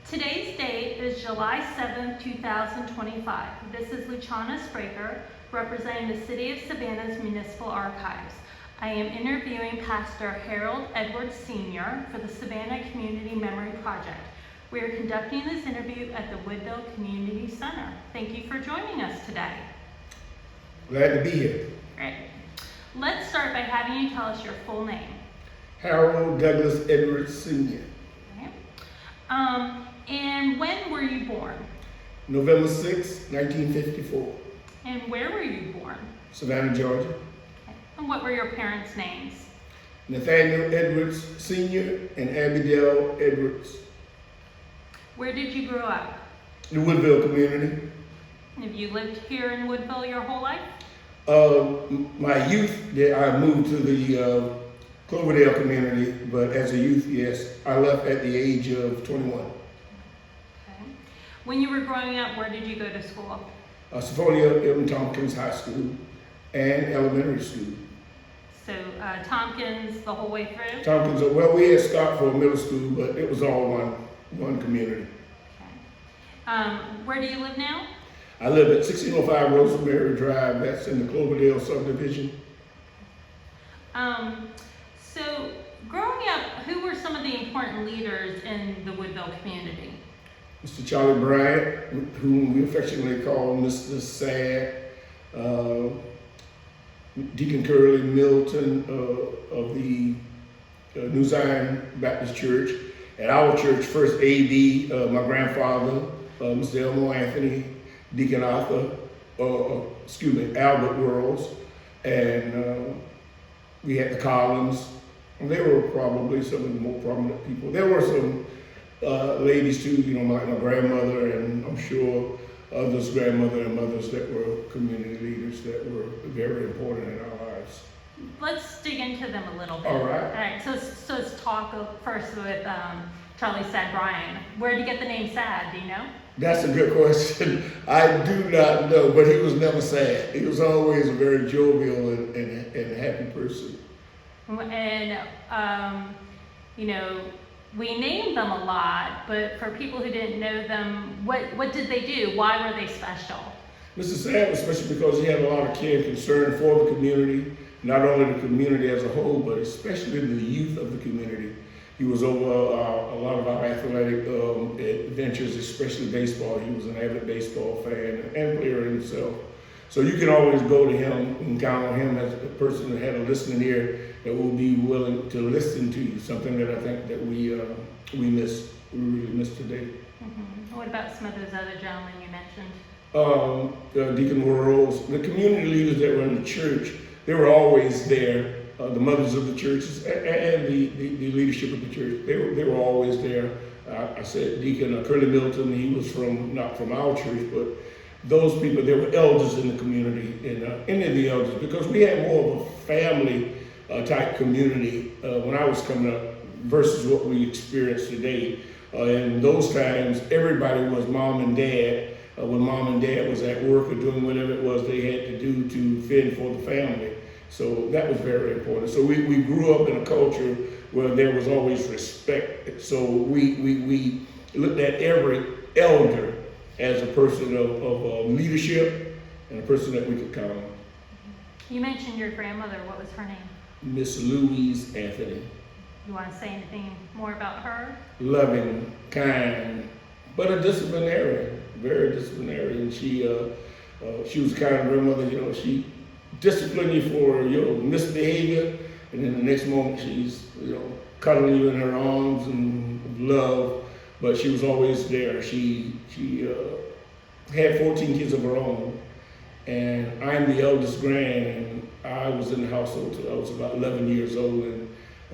Today's date is July 7th, 2025. This is Luciana Spracher, representing the City of Savannah's Municipal Archives. I am interviewing Pastor Harold Edwards Sr. for the Savannah Community Memory Project. We are conducting this interview at the Woodville Community Center. Thank you for joining us today. Glad to be here. Great. Let's start by having you tell us your full name. Harold Douglas Edwards Sr. Okay. And when were you born? November 6, 1954. And where were you born? Savannah, Georgia. Okay. And what were your parents' names? Nathaniel Edwards Sr. and Abigail Edwards. Where did you grow up? The Woodville community. Have you lived here in Woodville your whole life? My youth, I moved to the Cloverdale community, but as a youth, yes, I left at the age of 21. Okay. When you were growing up, where did you go to school? Sephonia in Tompkins High School and elementary school. So Tompkins the whole way through? Tompkins, well, we had Scott for middle school, but it was all one community. Okay. Where do you live now? I live at 1605 Rosemary Drive. That's in the Cloverdale subdivision. So growing up, who were some of the important leaders in the Woodville community? Mr. Charlie Bryant, whom we affectionately call Mr. Sad, Deacon Curly Milton of the New Zion Baptist Church. At our church, first AD, my grandfather, Mr. Elmo Anthony, Deacon Albert Worrells, and we had the Collins. They were probably some of the more prominent people. There were some ladies too, like my grandmother, and I'm sure others' grandmother and mothers that were community leaders that were very important in our lives. Let's dig into them a little bit. All right. All right. So let's talk first with Charlie Sad Bryan. Where did you get the name Sad? Do you know? That's a good question. I do not know, but he was never sad. He was always a very jovial and happy person. And we named them a lot, but for people who didn't know them, what did they do? Why were they special? Mr. Sad was special because he had a lot of care and concern for the community, not only the community as a whole, but especially the youth of the community. He was over a lot of our athletic adventures, especially baseball. He was an avid baseball fan and player himself. So you can always go to him and count on him as a person that had a listening ear that will be willing to listen to you, something that I think that we really miss today. Mm-hmm. What about some of those other gentlemen you mentioned? Deacon Worrells, the community leaders that were in the church, they were always there. The mothers of the churches and the leadership of the church, they were always there. I said Deacon Curly Milton, he was not from our church, but those people, they were elders in the community, and any of the elders, because we had more of a family type community when I was coming up versus what we experience today. In those times, everybody was mom and dad. When mom and dad was at work or doing whatever it was they had to do to fend for the family. So that was very important. So we grew up in a culture where there was always respect. So we looked at every elder as a person of leadership and a person that we could count on. You mentioned your grandmother. What was her name? Miss Louise Anthony. You want to say anything more about her? Loving, kind, but a disciplinarian, very disciplinarian. She was the kind of grandmother, she discipline you for misbehavior, and then the next moment she's cuddling you in her arms and love. But she was always there. She had 14 kids of her own, and I'm the eldest grand, and I was in the household till I was about 11 years old, and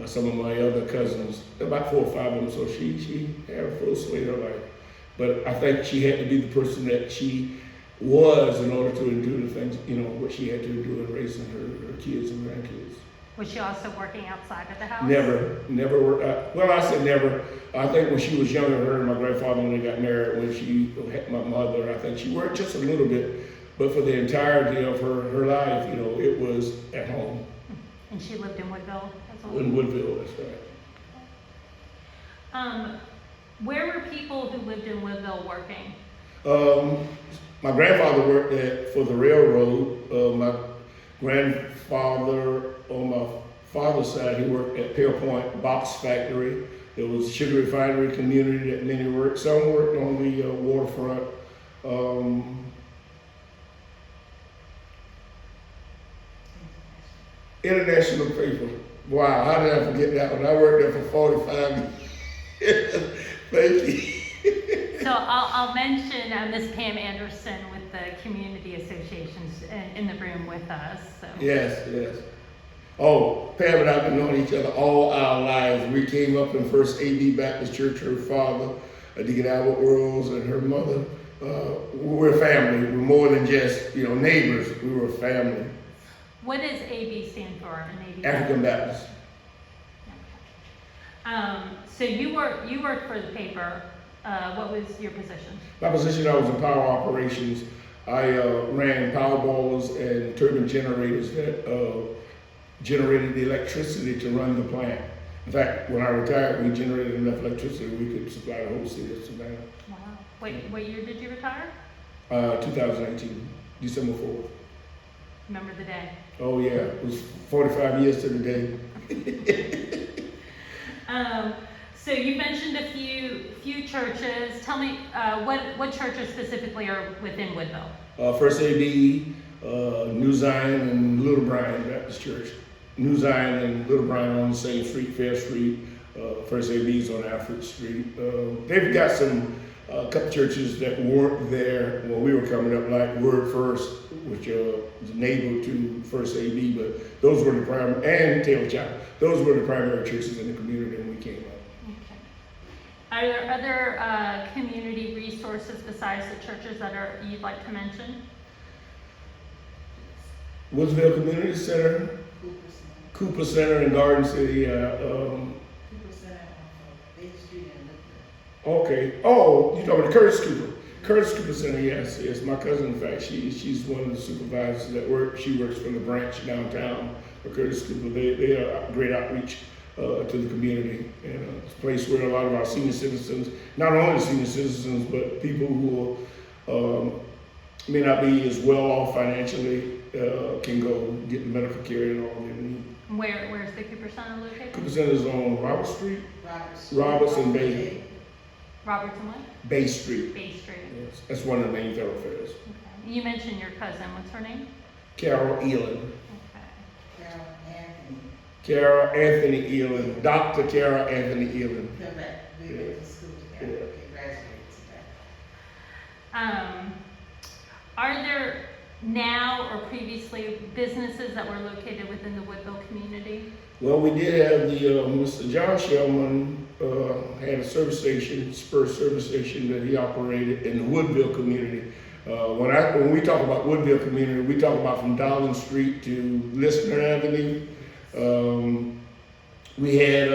some of my other cousins, about 4 or 5 of them. So she had a full sway in her life. But I think she had to be the person that she was in order to endure the things, what she had to endure in raising her kids and grandkids. Was she also working outside of the house? Never worked. Well, I said never. I think when she was younger, her and my grandfather, when they got married, when she had my mother, I think she worked just a little bit. But for the entirety of her life, it was at home. And she lived in Woodville as well? In Woodville, that's right. Where were people who lived in Woodville working? My grandfather worked for the railroad. My grandfather on my father's side, he worked at Pearpoint Box Factory. There was a sugar refinery community that many worked. Some worked on the waterfront. International paper. Wow, how did I forget that one? I worked there for 45 years. Thank you. So I'll mention Miss Pam Anderson with the Community Associations in the room with us. So. Yes, yes. Oh, Pam and I have been knowing each other all our lives. We came up in First AD Baptist Church. Her father, Deacon Albert Earls, and her mother. We're family. We're more than just neighbors. We were a family. What does AB stand for? African Baptist. Okay. So you worked for the paper. What was your position? My position, I was in power operations. I ran power boilers and turbine generators that generated the electricity to run the plant. In fact, when I retired, we generated enough electricity we could supply the whole city of Savannah. Wow. What year did you retire? 2018, December 4th. Remember the day? Oh yeah, it was 45 years to the day. So you mentioned a few churches. Tell me what churches specifically are within Woodville? First AB, New Zion, and Little Bryan Baptist Church. New Zion and Little Bryan on the same street, Fair Street. First AB's on Alfred Street. They've got some couple churches that weren't there when we were coming up, like Word First, which is a neighbor to First AB, but those were the primary, and Taylor Chapel. Those were the primary churches in the community when we came up. Okay. Are there other community resources besides the churches that you'd like to mention? Woodsville Community Center, Cooper Center in Garden City. Cooper Center on Bay Street and Woodville. Okay. Oh, you're talking about Curtis Cooper. Curtis Cooper Center, yes. My cousin, in fact, she's one of the supervisors that work. She works for the branch downtown for Curtis Cooper. They are great outreach to the community. And it's a place where a lot of our senior citizens, not only senior citizens, but people who may not be as well off financially, can go get the medical care and all they need. Where's the Cooper Center located? Cooper Center is on Robert Street. Robertson Bay. Robertson what? Bay Street. Bay Street. Yes, that's one of the main thoroughfares. Okay. You mentioned your cousin. What's her name? Carol Elan. Okay. Carol Anthony. Carol Anthony Elan. Dr. Carol Anthony Elan. Come back. We went to school together. Yeah. Okay, graduated together. Are there now or previously businesses that were located within the Woodville community? Well, we did have the Mr. John Shellman had a service station, Spur service station that he operated in the Woodville community. When we talk about Woodville community, we talk about from Dowling Street to Lister Avenue. We had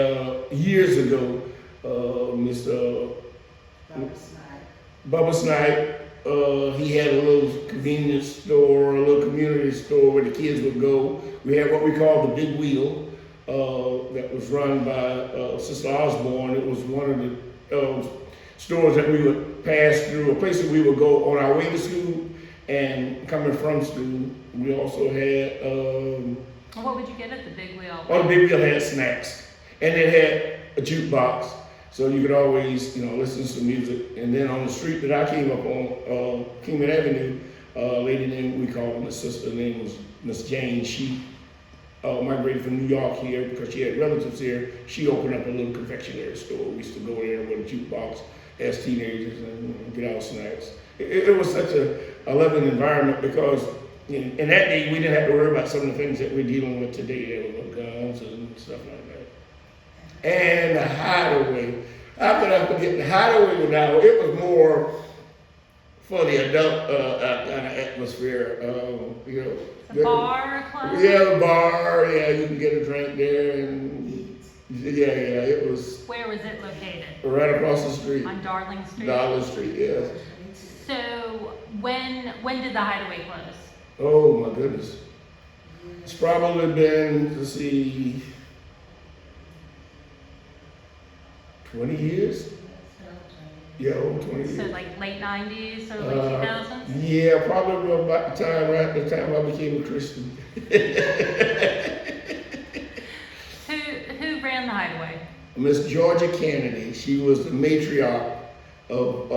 years ago, Mr. Bubba Snipe. He had a little convenience store, a little community store where the kids would go. We had what we call the Big Wheel. That was run by Sister Osborne. It was one of the stores that we would pass through, a place that we would go on our way to school and coming from school. We also had... What would you get at the Big Wheel? the Big Wheel had snacks, and it had a jukebox, so you could always, listen to some music. And then on the street that I came up on, Kingman Avenue, a lady named, we called her my sister, her name was Miss Jane. She migrated from New York here because she had relatives here. She opened up a little confectionery store. We used to go there with a jukebox as teenagers and get our snacks. It was such a loving environment because in that day we didn't have to worry about some of the things that we're dealing with today. There were guns and stuff like that. And the hideaway. How could I forget the hideaway now? It was more for the adult kind of atmosphere. The bar club? Yeah, the bar. Yeah, you can get a drink there, and it was. Where was it located? Right across the street. On Darling Street? Darling Street, yes. So when did the hideaway close? Oh my goodness. It's probably been, 20 years? Yeah, over 20 So years. like late 90s, early 2000s? Yeah, probably about the time, right at the time I became a Christian. Who ran the hideaway? Miss Georgia Kennedy, she was the matriarch of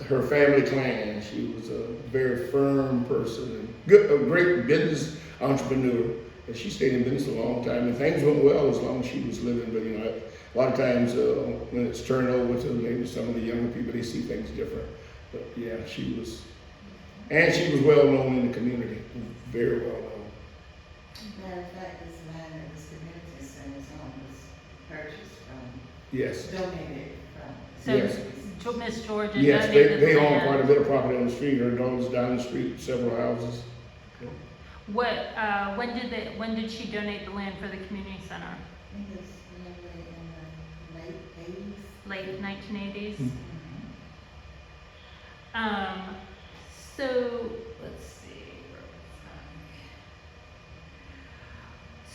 her family clan. She was a very firm person and a great business entrepreneur. And she stayed in business a long time, and things went well as long as she was living. But you know, a lot of times when it's turned over to maybe some of the younger people, they see things different. But yeah, she was well known in the community, very well known. Matter of fact, this land at this community center's home was purchased from, Yes. donated from. So Yes. Miss Georgia Yes, donated they the own land. quite a bit of property on the street. Her daughter's down the street, several houses. What, when did she donate the land for the community center? I think it's maybe in the late eighties. Late 1980s? Mhm. So, let's see.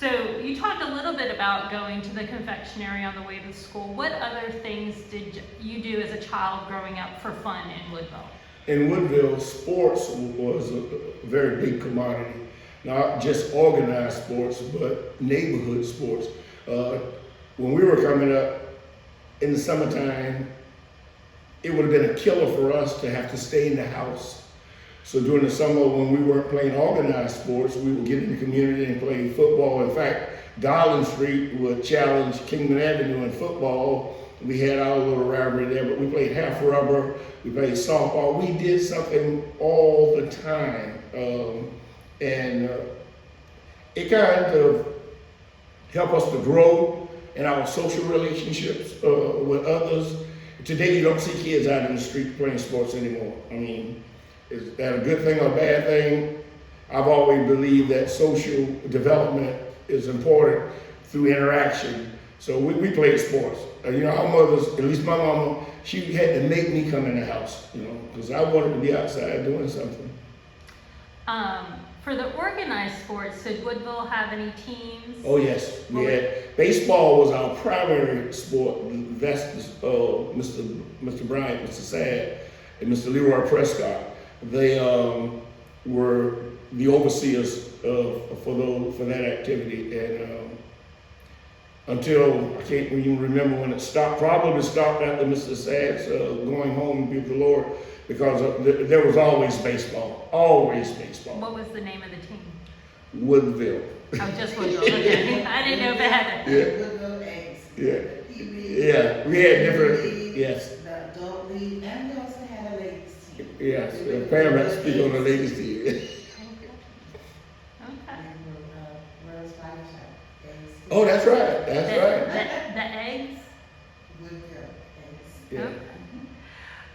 So, you talked a little bit about going to the confectionery on the way to school. What other things did you do as a child growing up for fun in Woodville? In Woodville, sports was a very big commodity. Not just organized sports, but neighborhood sports. When we were coming up in the summertime, it would have been a killer for us to have to stay in the house. So during the summer, when we weren't playing organized sports, we would get in the community and play football. In fact, Garland Street would challenge Kingman Avenue in football. We had our little rivalry there, but we played half rubber, we played softball. We did something all the time. And it kind of helped us to grow in our social relationships with others. Today, you don't see kids out in the street playing sports anymore. I mean, is that a good thing or a bad thing? I've always believed that social development is important through interaction. So we played sports. You know, our mothers, at least my mama, she had to make me come in the house, you know, because I wanted to be outside doing something. For the organized sports, did Woodville have any teams? Oh yes, we had baseball was our primary sport. That's Mr. Bryant, Mr. Sad, and Mr. Leroy Prescott. They were the overseers for that activity, and until I can't even remember when it stopped. Probably stopped after Mr. Sad's going home and be with the Lord, because there was always baseball, always baseball. What was the name of the team? Woodville. Oh, just Woodville. Okay. I didn't know if it had a... Yeah. Woodville eggs. Yeah. Yeah, we had different, yes, The adult league, and we also had a ladies team. yes. Pam had to speak on the ladies' team. Okay. Where's Spracher? Eggs. Oh, that's right, that's right. The eggs? Woodville eggs. Yeah.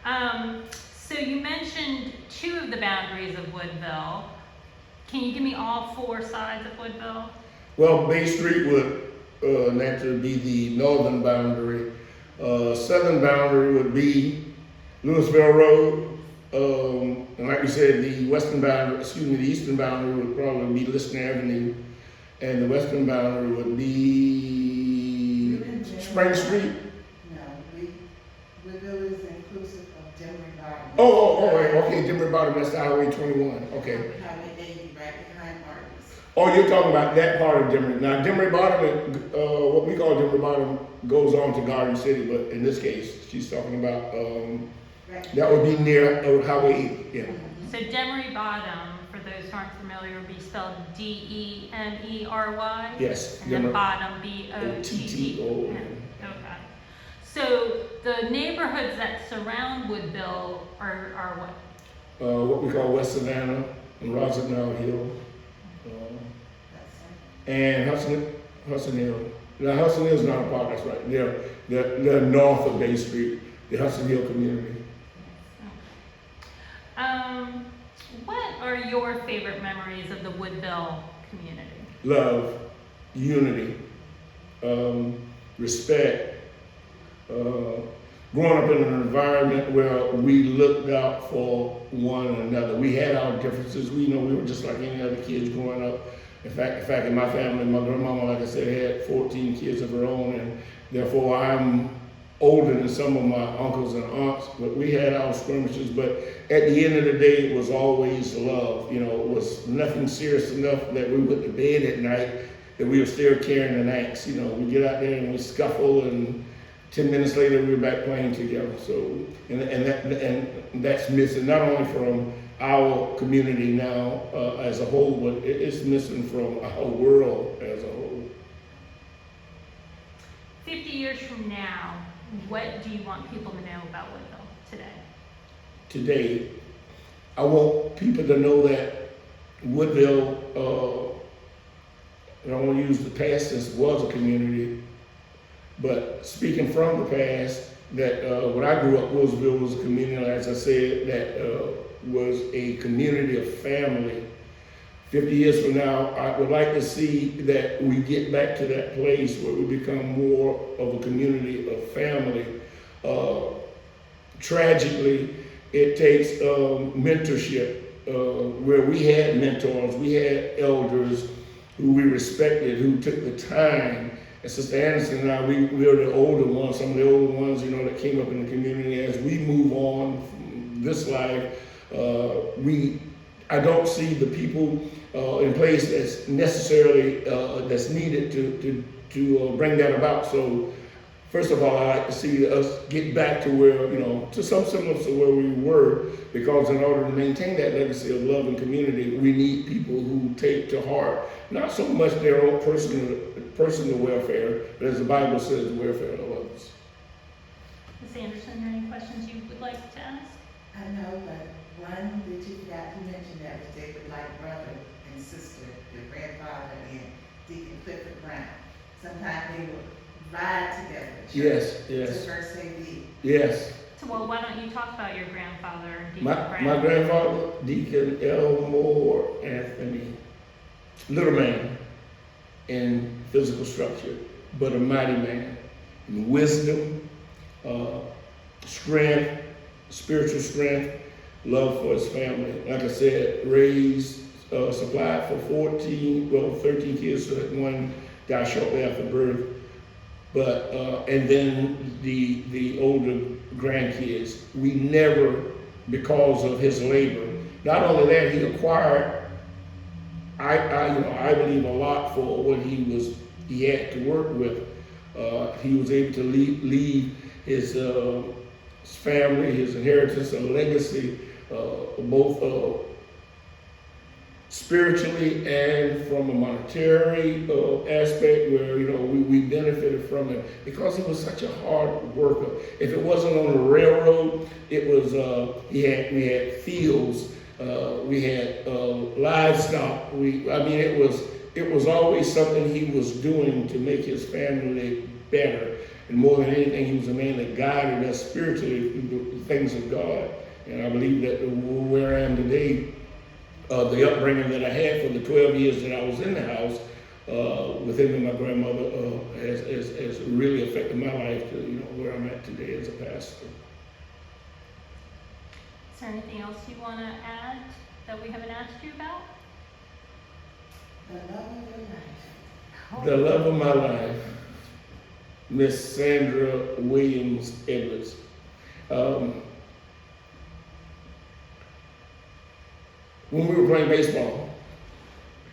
Okay. So you mentioned 2 of the boundaries of Woodville. Can you give me all 4 sides of Woodville? Well, Bay Street would naturally be the northern boundary. Southern boundary would be Louisville Road. And like we said, the the eastern boundary would probably be Liston Avenue. And the western boundary would be Spring Street. No, Woodville is inclusive of Demery Bottom. Okay, Denver Bottom, that's Highway 21, okay. Highway 80, right behind Martin's. Oh, you're talking about that part of Demery. Now, Demery Bottom, what we call Demery Bottom goes on to Garden City, but in this case, she's talking about, Right. that would be near Highway 80, yeah. So Demery Bottom, for those who aren't familiar, would be spelled Demery. Yes. And then Demery. bottom, Botto. O-T-T-O. Okay. So the neighborhoods that surround Woodville are what? What we call West Savannah and Rosenau Hill. And Hudson Hill. Now, Hudson Hill is not a part, that's right. They're north of Bay Street, the Hudson Hill community. What are your favorite memories of the Woodville community? Love, unity, respect, growing up in an environment where we looked out for one another. We had our differences. We were just like any other kids growing up. In fact, in my family, my grandmama, like I said, had 14 kids of her own, and therefore I'm older than some of my uncles and aunts, but we had our skirmishes. But at the end of the day, it was always love. You know, it was nothing serious enough that we went to bed at night that we were still carrying an axe. You know, we get out there and we scuffle, and 10 minutes later we were back playing together. So, and that's missing not only from our community now as a whole, but it's missing from our world as a whole. 50 years from now, what do you want people to know about Woodville today? Today, I want people to know that Woodville, I don't want to use the past since it was a community, but speaking from the past, that when I grew up, Woodville was a community, as I said, that was a community of family. 50 years from now, I would like to see that we get back to that place where we become more of a community of family. Tragically, it takes mentorship, where we had mentors, we had elders who we respected, who took the time. And Sister Anderson and I, we are the older ones, some of the older ones, you know, that came up in the community. As we move on from this life, I don't see the people in place that's necessarily that's needed to bring that about. So, first of all, I like to see us get back to where, you know, to some semblance of where we were, because in order to maintain that legacy of love and community, we need people who take to heart not so much their own personal welfare, but as the Bible says, the welfare of others. Ms. Anderson, are there any questions you would like to ask? I know, but one that you forgot to mention that was David like brother and sister, your grandfather and Deacon Clifford Brown. Sometimes they would ride together. Yes, yes. To first AD. Yes. So, well, why don't you talk about your grandfather, Deacon My Brown? grandfather, Deacon Elmore Anthony, little man in physical structure, but a mighty man in wisdom, strength, spiritual strength, love for his family. Like I said, raised, supplied for 13 kids, so that one died shortly after birth. But, and then the older grandkids, we never, because of his labor, not only that, he acquired, I believe, a lot for what he had to work with. He was able to leave his family, his inheritance, a legacy, both spiritually and from a monetary aspect, where, you know, we benefited from it because he was such a hard worker. If it wasn't on the railroad, it was we had fields, we had livestock. It was always something he was doing to make his family better. And more than anything, he was a man that guided us spiritually through the things of God. And I believe that where I am today, the upbringing that I had for the 12 years that I was in the house with him and my grandmother has really affected my life to, you know, where I'm at today as a pastor. Is there anything else you want to add that we haven't asked you about? The love of your life. The love of my life, Miss Sandra Williams Edwards. When we were playing baseball,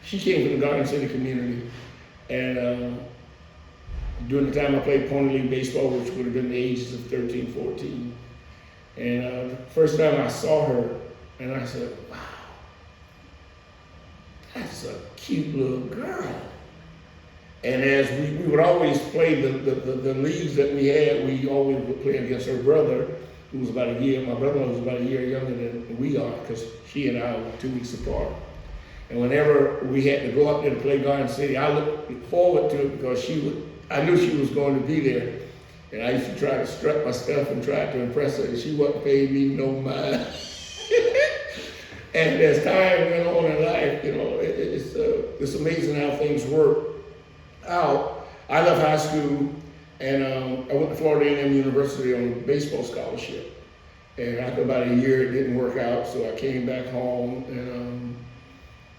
she came from the Garden City community, and during the time I played Pony League baseball, which would have been the ages of 13, 14, and the first time I saw her, and I said, wow, that's a cute little girl. And as we would always play the leagues that we had, we always would play against her brother, who was about a year, my brother was about a year younger than we are, because she and I were 2 weeks apart. And whenever we had to go up there to play Garden City, I looked forward to it because I knew she was going to be there. And I used to try to strut my stuff and try to impress her, and she wasn't paying me no mind. And as time went on in life, you know, it's amazing how things work out. I left high school, and I went to Florida A&M University on a baseball scholarship. And after about a year, it didn't work out, so I came back home and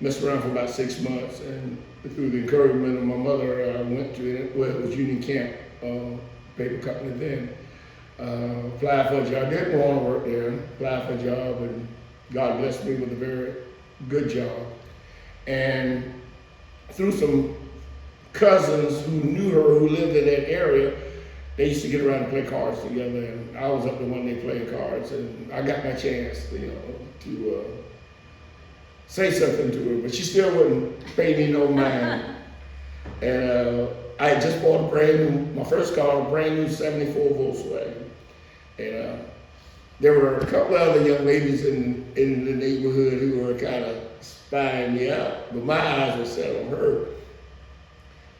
messed around for about 6 months. And through the encouragement of my mother, I went to it was Union Camp, paper company then. Applied for a job. Didn't want to work there. Applied for a job, and God blessed me with a very good job. And through some cousins who knew her, who lived in that area, they used to get around and play cards together. And I was up the one day playing cards, and I got my chance, to say something to her, but she still wouldn't pay me no mind. And I had just bought my first car, a brand new 74 Volkswagen. And there were a couple other young ladies in the neighborhood who were kind of spying me out, but my eyes were set on her.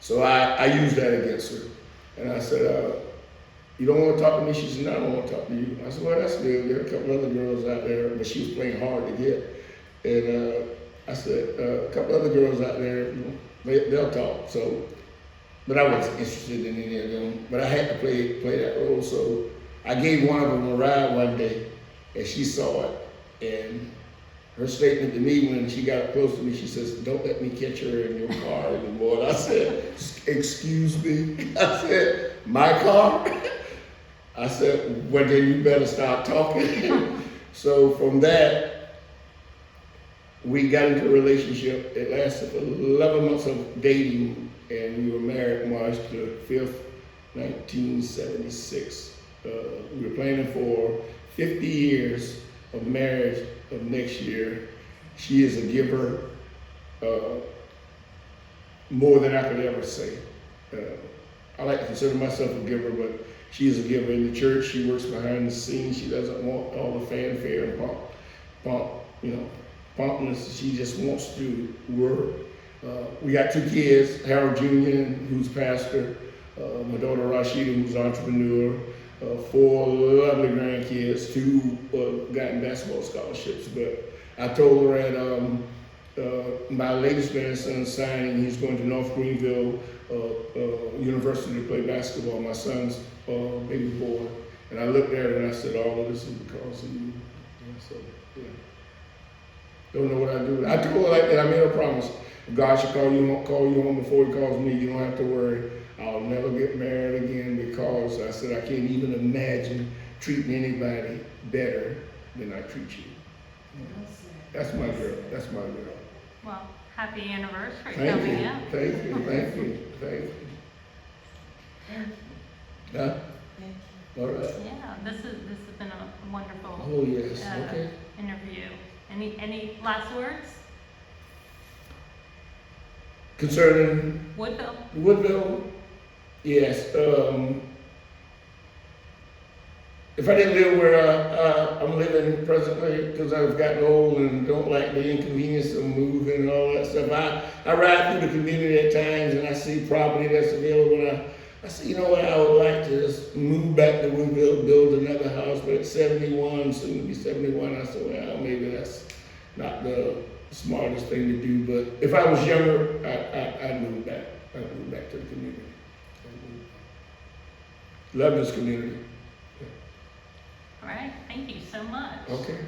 So I used that against her. And I said, you don't want to talk to me? She said, no, I don't want to talk to you. I said, well, that's good. There are a couple other girls out there, but she was playing hard to get. And I said, a couple other girls out there, they'll talk. So, but I wasn't interested in any of them. But I had to play that role. So I gave one of them a ride one day, and she saw it. And her statement to me when she got close to me, she says, don't let me catch her in your car anymore. And I said, excuse me? I said, my car? I said, well, then you better stop talking. So from that, we got into a relationship. It lasted for 11 months of dating, and we were married March the 5th, 1976. We were planning for 50 years of marriage of next year. She is a giver, more than I could ever say. I like to consider myself a giver, but she is a giver in the church. She works behind the scenes. She doesn't want all the fanfare and promptness. She just wants to work. We got 2 kids, Harold Jr., who's pastor, my daughter Rashida, who's an entrepreneur, 4 lovely grandkids, 2 gotten basketball scholarships. But I told her at my latest grandson's signing, he's going to North Greenville University to play basketball, my son's baby boy. And I looked at her and I said, all of this is because of you. And so, yeah. Don't know what I do. I told her like that. I made a promise. If God should call you home before he calls me, you don't have to worry. I'll never get married again, because I said I can't even imagine treating anybody better than I treat you. That's my girl. That's my girl. Well, happy anniversary Thank coming you. up. Thank you. Thank you. Thank you. Huh? All right. Yeah, this has been a wonderful Oh yes. Okay. interview. Any last words? Concerning Woodville? Woodville, yes. If I didn't live where I'm living presently, because I've gotten old and don't like the inconvenience of moving and all that stuff, I ride through the community at times and I see property that's available. And I say, you know what, I would like to just move back to Woodville, build another house. But at 71, soon to be 71, I said, well, maybe that's not the smartest thing to do. But if I was younger, I'd move back. I'd move back to the community. Love this community. All right, thank you so much. Okay.